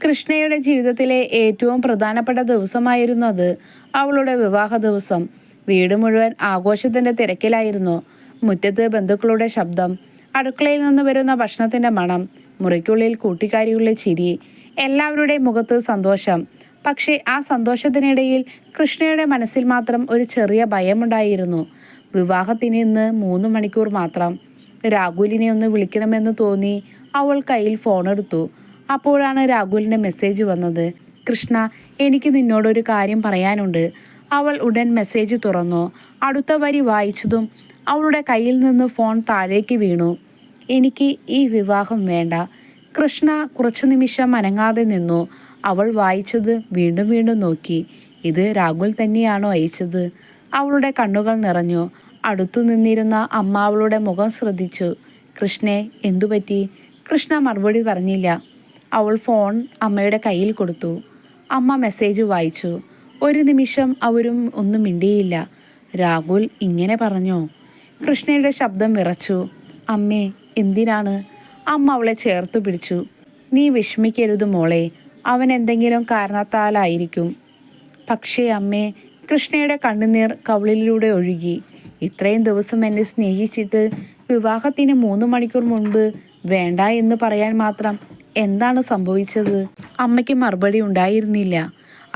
കൃഷ്ണയുടെ ജീവിതത്തിലെ ഏറ്റവും പ്രധാനപ്പെട്ട ദിവസമായിരുന്നു അത്. അവളുടെ വിവാഹ ദിവസം. വീട് മുഴുവൻ ആഘോഷത്തിന്റെ തിരക്കിലായിരുന്നു. മുറ്റത്ത് ബന്ധുക്കളുടെ ശബ്ദം, അടുക്കളയിൽ നിന്ന് വരുന്ന ഭക്ഷണത്തിന്റെ മണം, മുറിക്കുള്ളിൽ കൂട്ടിക്കാരികളുടെ ചിരി, എല്ലാവരുടെയും മുഖത്ത് സന്തോഷം. പക്ഷേ ആ സന്തോഷത്തിനിടയിൽ കൃഷ്ണയുടെ മനസ്സിൽ മാത്രം ഒരു ചെറിയ ഭയമുണ്ടായിരുന്നു. വിവാഹത്തിന് ഇന്ന് 3 മണിക്കൂർ മാത്രം. രാഹുലിനെ ഒന്ന് വിളിക്കണമെന്ന് തോന്നി അവൾ കയ്യിൽ ഫോണെടുത്തു. അപ്പോഴാണ് രാഹുലിൻ്റെ മെസ്സേജ് വന്നത്. കൃഷ്ണ, എനിക്ക് നിന്നോടൊരു കാര്യം പറയാനുണ്ട്. അവൾ ഉടൻ മെസ്സേജ് തുറന്നു. അടുത്ത വരി വായിച്ചതും അവളുടെ കയ്യിൽ നിന്ന് ഫോൺ താഴേക്ക് വീണു. എനിക്ക് ഈ വിവാഹം വേണ്ട. കൃഷ്ണ കുറച്ചു നിമിഷം അനങ്ങാതെ നിന്നു. അവൾ വായിച്ചത് വീണ്ടും വീണ്ടും നോക്കി. ഇത് രാഹുൽ തന്നെയാണോ അയച്ചത്? അവളുടെ കണ്ണുകൾ നിറഞ്ഞു. അടുത്തു നിന്നിരുന്ന അമ്മ അവളുടെ മുഖം ശ്രദ്ധിച്ചു. കൃഷ്ണേ, എന്തുപറ്റി? കൃഷ്ണ മറുപടി പറഞ്ഞില്ല. അവൾ ഫോൺ അമ്മയുടെ കയ്യിൽ കൊടുത്തു. അമ്മ മെസ്സേജ് വായിച്ചു. ഒരു നിമിഷം അവരും ഒന്നും മിണ്ടിയില്ല. രാഹുൽ ഇങ്ങനെ പറഞ്ഞോ? കൃഷ്ണയുടെ ശബ്ദം വിറച്ചു. അമ്മേ, എന്തിനാണ്? അമ്മ അവളെ ചേർത്തു പിടിച്ചു. നീ വിഷമിക്കരുത് മോളെ. അവൻ എന്തെങ്കിലും കാരണത്താലായിരിക്കും. പക്ഷേ അമ്മേ, കൃഷ്ണയുടെ കണ്ണുനീർ കവിളിലൂടെ ഒഴുകി. ഇത്രയും ദിവസം എന്നെ സ്നേഹിച്ചിട്ട് വിവാഹത്തിന് 3 മണിക്കൂർ മുൻപ് വേണ്ട എന്ന് പറയാൻ മാത്രം എന്താണ് സംഭവിച്ചത്? അമ്മയ്ക്ക് മറുപടി ഉണ്ടായിരുന്നില്ല.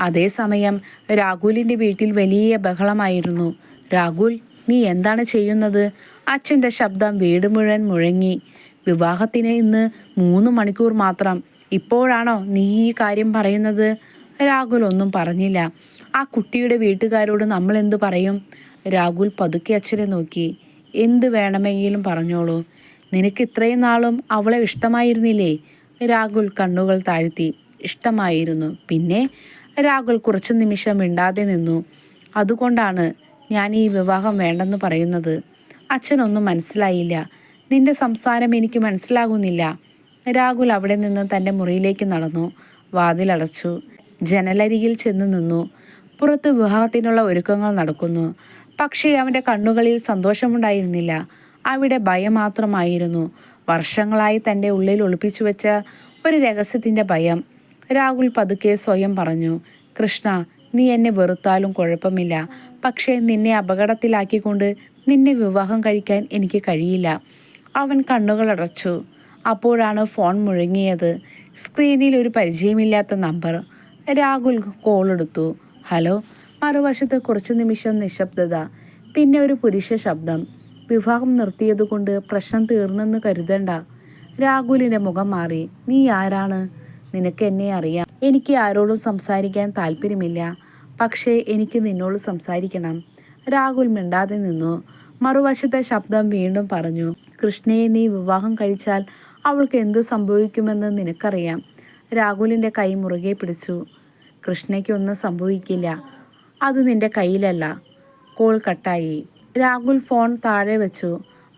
അതേസമയം രാഹുലിൻ്റെ വീട്ടിൽ വലിയ ബഹളമായിരുന്നു. രാഹുൽ, നീ എന്താണ് ചെയ്യുന്നത്? അച്ഛൻ്റെ ശബ്ദം വീട് മുഴുവൻ മുഴങ്ങി. വിവാഹത്തിന് ഇന്ന് 3 മണിക്കൂർ മാത്രം. ഇപ്പോഴാണോ നീ ഈ കാര്യം പറയുന്നത്? രാഹുൽ ഒന്നും പറഞ്ഞില്ല. ആ കുട്ടിയുടെ വീട്ടുകാരോട് നമ്മൾ എന്തു പറയും? രാഹുൽ പതുക്കെ അച്ഛനെ നോക്കി. എന്ത് വേണമെങ്കിലും പറഞ്ഞോളൂ. നിനക്ക് ഇത്രയും നാളും അവളെ ഇഷ്ടമായിരുന്നില്ലേ? രാഹുൽ കണ്ണുകൾ താഴ്ത്തി. ഇഷ്ടമായിരുന്നു. പിന്നെ? രാഹുൽ കുറച്ചു നിമിഷം മിണ്ടാതെ നിന്നു. അതുകൊണ്ടാണ് ഞാൻ ഈ വിവാഹം വേണ്ടെന്ന് പറയുന്നത്. അച്ഛനൊന്നും മനസ്സിലായില്ല. നിന്റെ സംസാരം എനിക്ക് മനസ്സിലാകുന്നില്ല. രാഹുൽ അവിടെ നിന്ന് തൻ്റെ മുറിയിലേക്ക് നടന്നു. വാതിലടച്ചു. ജനലരികിൽ ചെന്ന് നിന്നു. പുറത്ത് വിവാഹത്തിനുള്ള ഒരുക്കങ്ങൾ നടക്കുന്നു. പക്ഷേ അവൻ്റെ കണ്ണുകളിൽ സന്തോഷമുണ്ടായിരുന്നില്ല. അവിടെ ഭയം മാത്രമായിരുന്നു. വർഷങ്ങളായി തൻ്റെ ഉള്ളിൽ ഒളിപ്പിച്ചു വെച്ച ഒരു രഹസ്യത്തിൻ്റെ ഭയം. രാഹുൽ പതുക്കെ സ്വയം പറഞ്ഞു. കൃഷ്ണ, നീ എന്നെ വെറുത്താലും കുഴപ്പമില്ല. പക്ഷേ നിന്നെ അപകടത്തിലാക്കിക്കൊണ്ട് നിന്നെ വിവാഹം കഴിക്കാൻ എനിക്ക് കഴിയില്ല. അവൻ കണ്ണുകൾ അടച്ചു. അപ്പോഴാണ് ഫോൺ മുഴങ്ങിയത്. സ്ക്രീനിൽ ഒരു പരിചയമില്ലാത്ത നമ്പർ. രാഹുൽ കോൾ എടുത്തു. ഹലോ. മറുവശത്ത് കുറച്ചു നിമിഷം നിശബ്ദത. പിന്നെ ഒരു പുരുഷ ശബ്ദം. വിവാഹം നിർത്തിയതുകൊണ്ട് പ്രശ്നം തീർന്നെന്ന് കരുതണ്ട. രാഹുലിൻ്റെ മുഖം മാറി. നീ ആരാണ്? നിനക്ക് എന്നെ അറിയാം. എനിക്ക് ആരോടും സംസാരിക്കാൻ താല്പര്യമില്ല. പക്ഷേ എനിക്ക് നിന്നോട് സംസാരിക്കണം. രാഹുൽ മിണ്ടാതെ നിന്നു. മറുവശത്തെ ശബ്ദം വീണ്ടും പറഞ്ഞു. കൃഷ്ണയെ നീ വിവാഹം കഴിച്ചാൽ അവൾക്ക് എന്തു സംഭവിക്കുമെന്ന് നിനക്കറിയാം. രാഹുലിൻ്റെ കൈ മുറുകെ പിടിച്ചു. കൃഷ്ണയ്ക്ക് ഒന്നും സംഭവിക്കില്ല. അത് നിന്റെ കയ്യിലല്ല. കോൾ കട്ടായി. രാഹുൽ ഫോൺ താഴെ വെച്ചു.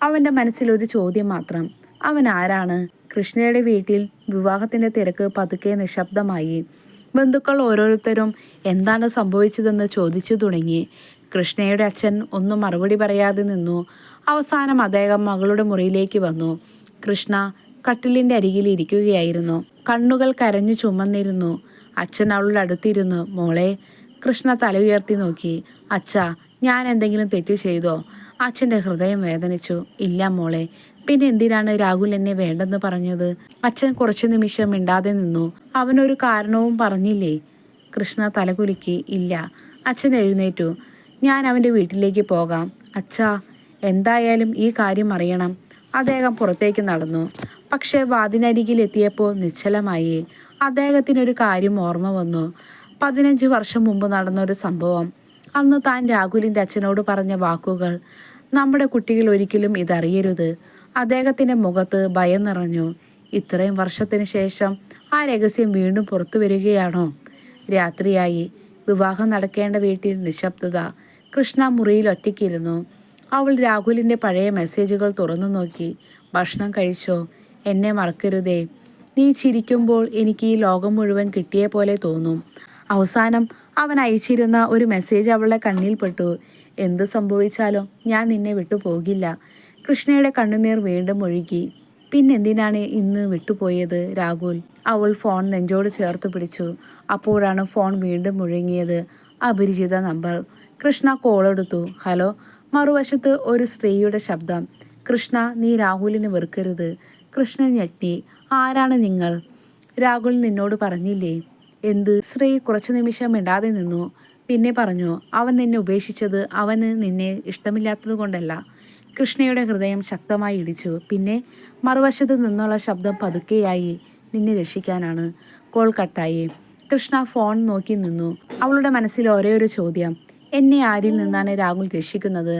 അവൻ്റെ മനസ്സിൽ ഒരു ചോദ്യം മാത്രം. അവൻ ആരാണ്? കൃഷ്ണയുടെ വീട്ടിൽ വിവാഹത്തിൻ്റെ തിരക്ക് പതുക്കെ നിശബ്ദമായി. ബന്ധുക്കൾ ഓരോരുത്തരും എന്താണ് സംഭവിച്ചതെന്ന് ചോദിച്ചു തുടങ്ങി. കൃഷ്ണയുടെ അച്ഛൻ ഒന്നും മറുപടി പറയാതെ നിന്നു. അവസാനം അദ്ദേഹം മകളുടെ മുറിയിലേക്ക് വന്നു. കൃഷ്ണ കട്ടിലിൻ്റെ അരികിൽ ഇരിക്കുകയായിരുന്നു. കണ്ണുകൾ കരഞ്ഞു ചുമന്നിരുന്നു. അച്ഛൻ അവളുടെ അടുത്തിരുന്നു. മോളെ. കൃഷ്ണ തല ഉയർത്തി നോക്കി. അച്ഛാ, ഞാൻ എന്തെങ്കിലും തെറ്റ് ചെയ്തോ? അച്ഛൻ്റെ ഹൃദയം വേദനിച്ചു. ഇല്ല മോളെ. പിന്നെ എന്തിനാണ് രാഹുൽ എന്നെ വേണ്ടെന്ന് പറഞ്ഞത്? അച്ഛൻ കുറച്ചു നിമിഷം മിണ്ടാതെ നിന്നു. അവനൊരു കാരണവും പറഞ്ഞില്ലേ? കൃഷ്ണ തലകുലുക്കി. ഇല്ല. അച്ഛൻ എഴുന്നേറ്റു. ഞാൻ അവൻ്റെ വീട്ടിലേക്ക് പോകാം. അച്ഛാ, എന്തായാലും ഈ കാര്യം അറിയണം. അദ്ദേഹം പുറത്തേക്ക് നടന്നു. പക്ഷേ വാതിനരികിൽ എത്തിയപ്പോൾ നിശ്ചലമായി. അദ്ദേഹത്തിനൊരു കാര്യം ഓർമ്മ വന്നു. 15 വർഷം മുമ്പ് നടന്നൊരു സംഭവം. അന്ന് താൻ രാഹുലിൻ്റെ അച്ഛനോട് പറഞ്ഞ വാക്കുകൾ. നമ്മുടെ കുട്ടികൾ ഒരിക്കലും ഇതറിയരുത്. അദ്ദേഹത്തിൻ്റെ മുഖത്ത് ഭയം നിറഞ്ഞു. ഇത്രയും വർഷത്തിന് ശേഷം ആ രഹസ്യം വീണ്ടും പുറത്തു വരികയാണോ? രാത്രിയായി. വിവാഹം നടക്കേണ്ട വീട്ടിൽ നിശബ്ദത. കൃഷ്ണ മുറിയിൽ ഒറ്റയ്ക്കിരുന്നു. അവൾ രാഹുലിൻ്റെ പഴയ മെസ്സേജുകൾ തുറന്നു നോക്കി. ഭക്ഷണം കഴിച്ചോ? എന്നെ മറക്കരുതേ. നീ ചിരിക്കുമ്പോൾ എനിക്ക് ഈ ലോകം മുഴുവൻ കിട്ടിയ പോലെ തോന്നും. അവസാനം അവൻ അയച്ചിരുന്ന ഒരു മെസ്സേജ് അവളുടെ കണ്ണിൽപ്പെട്ടു. എന്ത് സംഭവിച്ചാലും ഞാൻ നിന്നെ വിട്ടു പോകില്ല. കൃഷ്ണയുടെ കണ്ണുനീർ വീണ്ടും ഒഴുകി. പിന്നെന്തിനാണ് ഇന്ന് വിട്ടുപോയത് രാഹുൽ? അവൾ ഫോൺ നെഞ്ചോട് ചേർത്ത് പിടിച്ചു. അപ്പോഴാണ് ഫോൺ വീണ്ടും മുഴങ്ങിയത്. അപരിചിത നമ്പർ. കൃഷ്ണ കോളെടുത്തു. ഹലോ. മറുവശത്ത് ഒരു സ്ത്രീയുടെ ശബ്ദം. കൃഷ്ണ, നീ രാഹുലിനെ വെറുക്കരുത്. കൃഷ്ണൻ ഞെട്ടി. ആരാണ് നിങ്ങൾ? രാഹുൽ നിന്നോട് പറഞ്ഞില്ലേ? എന്ത്? സ്ത്രീ കുറച്ചു നിമിഷം മിണ്ടാതെ നിന്നു. പിന്നെ പറഞ്ഞു, അവൻ നിന്നെ ഉപേക്ഷിച്ചത് അവന് നിന്നെ ഇഷ്ടമില്ലാത്തത് കൊണ്ടല്ല. കൃഷ്ണയുടെ ഹൃദയം ശക്തമായി ഇടിച്ചു. പിന്നെ? മറുവശത്ത് നിന്നുള്ള ശബ്ദം പതുക്കെയായി. നിന്നെ രക്ഷിക്കാനാണ്. കോൾ കട്ടായി. കൃഷ്ണ ഫോൺ നോക്കി നിന്നു. അവളുടെ മനസ്സിൽ ഒരേ ഒരു ചോദ്യം. എന്നെ ആരിൽ നിന്നാണ് രാഹുൽ രക്ഷിക്കുന്നത്?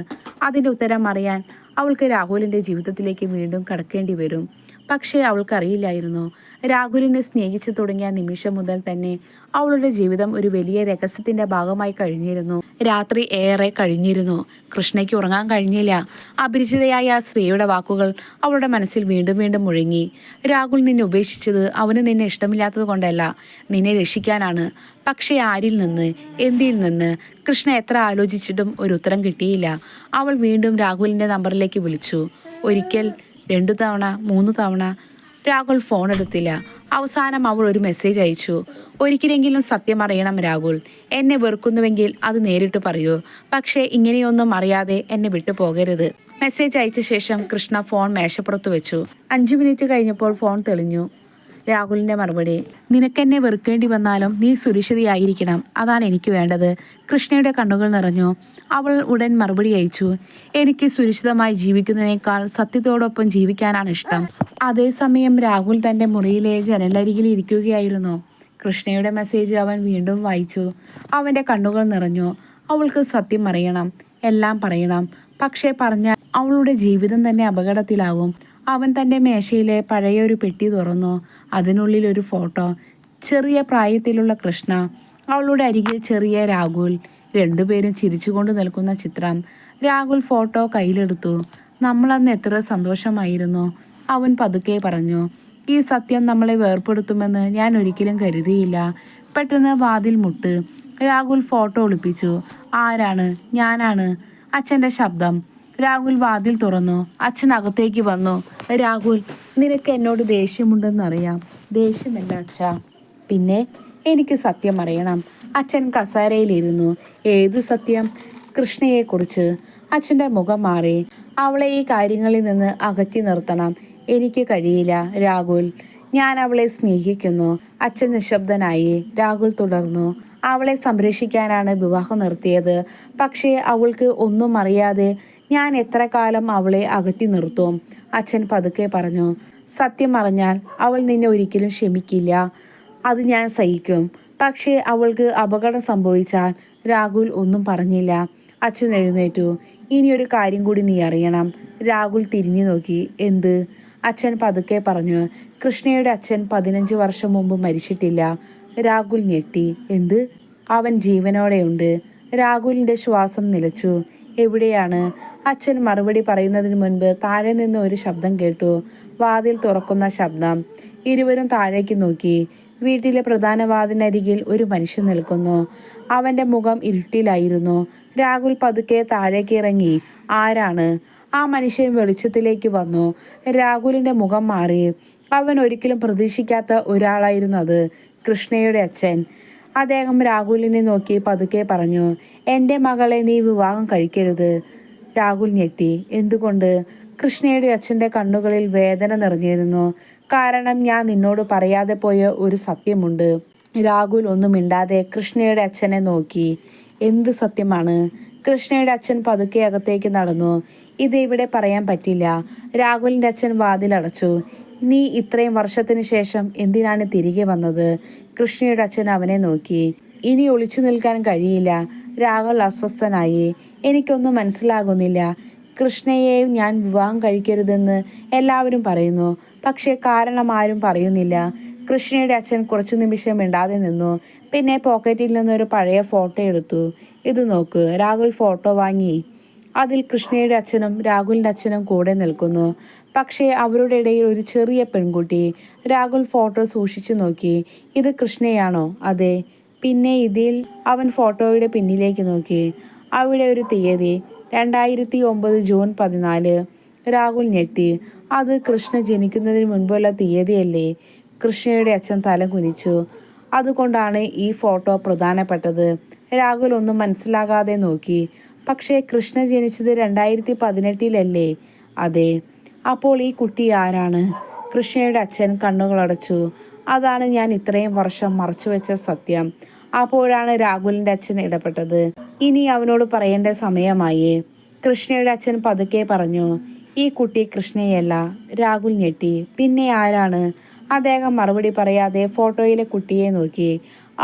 അതിൻ്റെ ഉത്തരം അറിയാൻ അവൾക്ക് രാഹുലിൻ്റെ ജീവിതത്തിലേക്ക് വീണ്ടും കടക്കേണ്ടി വരും. പക്ഷേ അവൾക്കറിയില്ലായിരുന്നു, രാഹുലിനെ സ്നേഹിച്ചു തുടങ്ങിയ നിമിഷം മുതൽ തന്നെ അവളുടെ ജീവിതം ഒരു വലിയ രഹസ്യത്തിൻ്റെ ഭാഗമായി കഴിഞ്ഞിരുന്നു. രാത്രി ഏറെ കഴിഞ്ഞിരുന്നു. കൃഷ്ണയ്ക്ക് ഉറങ്ങാൻ കഴിഞ്ഞില്ല. അപരിചിതയായ ആ സ്ത്രീയുടെ വാക്കുകൾ അവളുടെ മനസ്സിൽ വീണ്ടും വീണ്ടും മുഴങ്ങി. രാഹുൽ നിന്നെ ഉപേക്ഷിച്ചത് അവന് നിന്നെ ഇഷ്ടമില്ലാത്തത് കൊണ്ടല്ല, നിന്നെ രക്ഷിക്കാനാണ്. പക്ഷേ ആരിൽ നിന്ന്? എന്തിൽ നിന്ന്? കൃഷ്ണ എത്ര ആലോചിച്ചിട്ടും ഒരു ഉത്തരം കിട്ടിയില്ല. അവൾ വീണ്ടും രാഹുലിൻ്റെ നമ്പറിലേക്ക് വിളിച്ചു. ഒരിക്കൽ, 2 തവണ, 3 തവണ. രാഹുൽ ഫോൺ എടുത്തില്ല. അവസാനം അവൾ ഒരു മെസ്സേജ് അയച്ചു. ഒരിക്കലെങ്കിലും സത്യം അറിയണം രാഹുൽ. എന്നെ വെറുക്കുന്നുവെങ്കിൽ അത് നേരിട്ട് പറയൂ. പക്ഷേ ഇങ്ങനെയൊന്നും അറിയാതെ എന്നെ വിട്ടു പോകരുത്. മെസ്സേജ് അയച്ച ശേഷം കൃഷ്ണ ഫോൺ മേശപ്പുറത്ത് വെച്ചു. 5 മിനിറ്റ് കഴിഞ്ഞപ്പോൾ ഫോൺ തെളിഞ്ഞു. രാഹുലിൻ്റെ മറുപടി. നിനക്കെന്നെ വെറുക്കേണ്ടി വന്നാലും നീ സുരക്ഷിതയായിരിക്കണം, അതാണ് എനിക്ക് വേണ്ടത്. കൃഷ്ണയുടെ കണ്ണുകൾ നിറഞ്ഞു. അവൾ ഉടൻ മറുപടി അയച്ചു. എനിക്ക് സുരക്ഷിതമായി ജീവിക്കുന്നതിനേക്കാൾ സത്യത്തോടൊപ്പം ജീവിക്കാനാണ് ഇഷ്ടം. അതേസമയം രാഹുൽ തൻ്റെ മുറിയിലെ ജനലരികിൽ ഇരിക്കുകയായിരുന്നു. കൃഷ്ണയുടെ മെസ്സേജ് അവൻ വീണ്ടും വായിച്ചു. അവൻ്റെ കണ്ണുകൾ നിറഞ്ഞു. അവൾക്ക് സത്യം അറിയണം, എല്ലാം പറയണം. പക്ഷേ പറഞ്ഞാൽ അവളുടെ ജീവിതം തന്നെ അപകടത്തിലാവും. അവൻ തൻ്റെ മേശയിലെ പഴയൊരു പെട്ടി തുറന്നു. അതിനുള്ളിൽ ഒരു ഫോട്ടോ. ചെറിയ പ്രായത്തിലുള്ള കൃഷ്ണ, അവളുടെ അരികിൽ ചെറിയ രാഹുൽ. രണ്ടുപേരും ചിരിച്ചുകൊണ്ട് നിൽക്കുന്ന ചിത്രം. രാഹുൽ ഫോട്ടോ കയ്യിലെടുത്തു. നമ്മളന്ന് എത്ര സന്തോഷമായിരുന്നു, അവൻ പതുക്കെ പറഞ്ഞു. ഈ സത്യം നമ്മളെ വേർപ്പെടുത്തുമെന്ന് ഞാൻ ഒരിക്കലും കരുതിയില്ല. പെട്ടെന്ന് വാതിൽ മുട്ട്. രാഹുൽ ഫോട്ടോ ഒളിപ്പിച്ചു. ആരാണ്? ഞാനാണ്. അച്ഛൻ്റെ ശബ്ദം. രാഹുൽ വാതിൽ തുറന്നു. അച്ഛൻ അകത്തേക്ക് വന്നു. രാഹുൽ, നിനക്ക് എന്നോട് ദേഷ്യമുണ്ടെന്നറിയാം. ദേഷ്യമല്ല അച്ഛാ. പിന്നെ? എനിക്ക് സത്യം അറിയണം. അച്ഛൻ കസേരയിലിരുന്നു. ഏത് സത്യം? കൃഷ്ണയെക്കുറിച്ച്. അച്ഛൻ്റെ മുഖം മാറി. അവളെ ഈ കാര്യങ്ങളിൽ നിന്ന് അകറ്റി നിർത്തണം. എനിക്ക് കഴിയില്ല രാഹുൽ. ഞാൻ അവളെ സ്നേഹിക്കുന്നു. അച്ഛൻ നിശബ്ദനായി. രാഹുൽ തുടർന്നു. അവളെ സംരക്ഷിക്കാനാണ് വിവാഹം നിർത്തിയത്. പക്ഷേ അവൾക്ക് ഒന്നും അറിയാതെ ഞാൻ എത്ര കാലം അവളെ അകറ്റി നിർത്തും? അച്ഛൻ പതുക്കെ പറഞ്ഞു. സത്യം അറിഞ്ഞാൽ അവൾ നിന്നെ ഒരിക്കലും ക്ഷമിക്കില്ല. അത് ഞാൻ സഹിക്കും. പക്ഷേ അവൾക്ക് അപകടം സംഭവിച്ചാൽ? രാഹുൽ ഒന്നും പറഞ്ഞില്ല. അച്ഛൻ എഴുന്നേറ്റു. ഇനിയൊരു കാര്യം കൂടി നീ അറിയണം. രാഹുൽ തിരിഞ്ഞു നോക്കി. എന്ത്? അച്ഛൻ പതുക്കെ പറഞ്ഞു. കൃഷ്ണയുടെ അച്ഛൻ 15 വർഷം മുമ്പ് മരിച്ചിട്ടില്ല. രാഹുൽ ഞെട്ടി. എന്ത്? അവൻ ജീവനോടെയുണ്ട്. രാഹുലിൻ്റെ ശ്വാസം നിലച്ചു. എവിടെയാണ്? അച്ഛൻ മറുപടി പറയുന്നതിന് മുൻപ് താഴെ നിന്ന് ഒരു ശബ്ദം കേട്ടു. വാതിൽ തുറക്കുന്ന ശബ്ദം. ഇരുവരും താഴേക്ക് നോക്കി. വീട്ടിലെ പ്രധാന വാതിലിനരികിൽ ഒരു മനുഷ്യൻ നിൽക്കുന്നു. അവൻ്റെ മുഖം ഇരുട്ടിലായിരുന്നു. രാഹുൽ പതുക്കെ താഴേക്ക് ഇറങ്ങി. ആരാണ്? ആ മനുഷ്യൻ വെളിച്ചത്തിലേക്ക് വന്നു. രാഹുലിൻ്റെ മുഖം മാറി. അവൻ ഒരിക്കലും പ്രതീക്ഷിക്കാത്ത ഒരാളായിരുന്നു അത്. കൃഷ്ണയുടെ അച്ഛൻ. അദ്ദേഹം രാഹുലിനെ നോക്കി പതുക്കെ പറഞ്ഞു. എൻ്റെ മകളെ നീ വിവാഹം കഴിക്കരുത്. രാഹുൽ ഞെട്ടി. എന്തുകൊണ്ട്? കൃഷ്ണയുടെ അച്ഛൻ്റെ കണ്ണുകളിൽ വേദന നിറഞ്ഞിരുന്നു. കാരണം ഞാൻ നിന്നോട് പറയാതെ പോയ ഒരു സത്യമുണ്ട്. രാഹുൽ ഒന്നും മിണ്ടാതെ കൃഷ്ണയുടെ അച്ഛനെ നോക്കി. എന്ത് സത്യമാണ്? കൃഷ്ണയുടെ അച്ഛൻ പതുക്കെ അകത്തേക്ക് നടന്നു. ഇത് ഇവിടെ പറയാൻ പറ്റില്ല. രാഹുലിൻ്റെ അച്ഛൻ വാതിലടച്ചു. നീ ഇത്രയും വർഷത്തിന് ശേഷം എന്തിനാണ് തിരികെ വന്നത്? കൃഷ്ണയുടെ അച്ഛൻ അവനെ നോക്കി. ഇനി ഒളിച്ചു നിൽക്കാൻ കഴിയില്ല. രാഹുൽ അസ്വസ്ഥനായി. എനിക്കൊന്നും മനസ്സിലാകുന്നില്ല. കൃഷ്ണയെ ഞാൻ വിവാഹം കഴിക്കരുതെന്ന് എല്ലാവരും പറയുന്നു. പക്ഷേ കാരണം ആരും പറയുന്നില്ല. കൃഷ്ണയുടെ അച്ഛൻ കുറച്ചു നിമിഷം മിണ്ടാതെ നിന്നു. പിന്നെ പോക്കറ്റിൽ നിന്നൊരു പഴയ ഫോട്ടോ എടുത്തു. ഇത് നോക്ക്. രാഹുൽ ഫോട്ടോ വാങ്ങി. അതിൽ കൃഷ്ണയുടെ അച്ഛനും രാഹുലിൻ്റെ അച്ഛനും കൂടെ നിൽക്കുന്നു. പക്ഷേ അവരുടെ ഇടയിൽ ഒരു ചെറിയ പെൺകുട്ടി. രാഹുൽ ഫോട്ടോ സൂക്ഷിച്ചു നോക്കി. ഇത് കൃഷ്ണയാണോ? അതെ. പിന്നെ ഇതിൽ? അവൻ ഫോട്ടോയുടെ പിന്നിലേക്ക് നോക്കി. അവിടെ ഒരു തീയതി. 2009 ജൂൺ 14. രാഹുൽ ഞെട്ടി. അത് കൃഷ്ണ ജനിക്കുന്നതിന് മുൻപുള്ള തീയതിയല്ലേ? കൃഷ്ണയുടെ അച്ഛൻ തല കുനിച്ചു. അതുകൊണ്ടാണ് ഈ ഫോട്ടോ പ്രധാനപ്പെട്ടത്. രാഹുൽ ഒന്നും മനസ്സിലാകാതെ നോക്കി. പക്ഷേ കൃഷ്ണ ജനിച്ചത് 2018-ലല്ലേ? അതെ. അപ്പോൾ ഈ കുട്ടി ആരാണ്? കൃഷ്ണയുടെ അച്ഛൻ കണ്ണുകളടച്ചു. അതാണ് ഞാൻ ഇത്രയും വർഷം മറച്ചുവെച്ച സത്യം. അപ്പോഴാണ് രാഹുലിന്റെ അച്ഛൻ ഇടപെട്ടത്. ഇനി അവനോട് പറയേണ്ട സമയമായി. കൃഷ്ണയുടെ അച്ഛൻ പതുക്കെ പറഞ്ഞു. ഈ കുട്ടി കൃഷ്ണയല്ല. രാഹുൽ ഞെട്ടി. പിന്നെ ആരാണ്? അദ്ദേഹം മറുപടി പറയാതെ ഫോട്ടോയിലെ കുട്ടിയെ നോക്കി.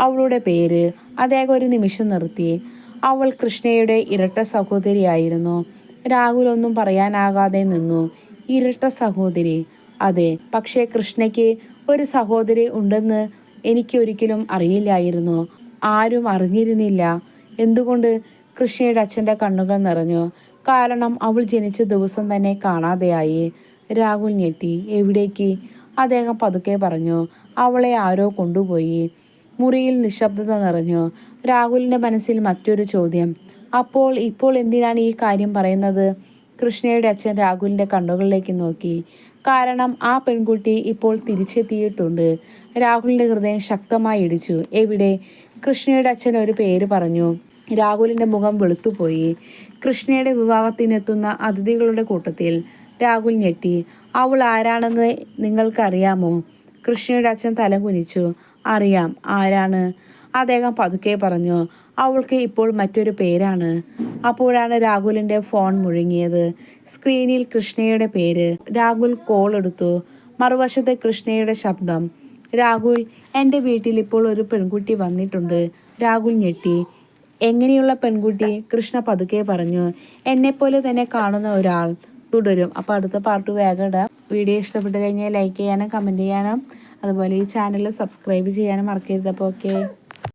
അവളുടെ പേര്. അദ്ദേഹം ഒരു നിമിഷം നിർത്തി. അവൾ കൃഷ്ണയുടെ ഇരട്ട സഹോദരിയായിരുന്നു. രാഹുൽ ഒന്നും പറയാനാകാതെ നിന്നു. ഇരട്ട സഹോദരി? അതെ. പക്ഷേ കൃഷ്ണയ്ക്ക് ഒരു സഹോദരി ഉണ്ടെന്ന് എനിക്കൊരിക്കലും അറിയില്ലായിരുന്നു. ആരും അറിഞ്ഞിരുന്നില്ല. എന്തുകൊണ്ട്? കൃഷ്ണയുടെ അച്ഛൻ്റെ കണ്ണുകൾ നിറഞ്ഞു. കാരണം അവൾ ജനിച്ച ദിവസം തന്നെ കാണാതെയായി. രാഹുൽ ഞെട്ടി. എവിടേക്ക്? അദ്ദേഹം പതുക്കെ പറഞ്ഞു. അവളെ ആരോ കൊണ്ടുപോയി. മുറിയിൽ നിശബ്ദത നിറഞ്ഞു. രാഹുലിന്റെ മനസ്സിൽ മറ്റൊരു ചോദ്യം. ഇപ്പോൾ എന്തിനാണ് ഈ കാര്യം പറയുന്നത്? കൃഷ്ണയുടെ അച്ഛൻ രാഹുലിന്റെ കണ്ണുകളിലേക്ക് നോക്കി. കാരണം ആ പെൺകുട്ടി ഇപ്പോൾ തിരിച്ചെത്തിയിട്ടുണ്ട്. രാഹുലിന്റെ ഹൃദയം ശക്തമായി ഇടിച്ചു. എവിടെ? കൃഷ്ണയുടെ അച്ഛൻ ഒരു പേര് പറഞ്ഞു. രാഹുലിന്റെ മുഖം വെളുത്തുപോയി. കൃഷ്ണയുടെ വിവാഹത്തിനെത്തുന്ന അതിഥികളുടെ കൂട്ടത്തിൽ. രാഹുൽ ഞെട്ടി. അവൾ ആരാണെന്ന് നിങ്ങൾക്കറിയാമോ? കൃഷ്ണയുടെ അച്ഛൻ തല കുനിച്ചു. അറിയാം. ആരാണ്? അദ്ദേഹം പതുക്കെ പറഞ്ഞു. അവൾക്ക് ഇപ്പോൾ മറ്റൊരു പേരാണ്. അപ്പോഴാണ് രാഹുലിന്റെ ഫോൺ മുഴങ്ങിയത്. സ്ക്രീനിൽ കൃഷ്ണയുടെ പേര്. രാഹുൽ കോൾ എടുത്തു. മറുവശത്ത് കൃഷ്ണയുടെ ശബ്ദം. രാഹുൽ, എൻ്റെ വീട്ടിൽ ഇപ്പോൾ ഒരു പെൺകുട്ടി വന്നിട്ടുണ്ട്. രാഹുൽ ഞെട്ടി. എങ്ങനെയുള്ള പെൺകുട്ടി? കൃഷ്ണ പതുക്കെ പറഞ്ഞു. എന്നെപ്പോലെ തന്നെ കാണുന്ന ഒരാൾ. തുടരും. അപ്പോൾ അടുത്ത പാർട്ട് വേഗം ഇടാം. വീഡിയോ ഇഷ്ടപ്പെട്ട് കഴിഞ്ഞാൽ ലൈക്ക് ചെയ്യാനും കമൻറ്റ് ചെയ്യാനും അതുപോലെ ഈ ചാനൽ സബ്സ്ക്രൈബ് ചെയ്യാനും മറക്കരുത്. അപ്പോൾ ഓക്കെ.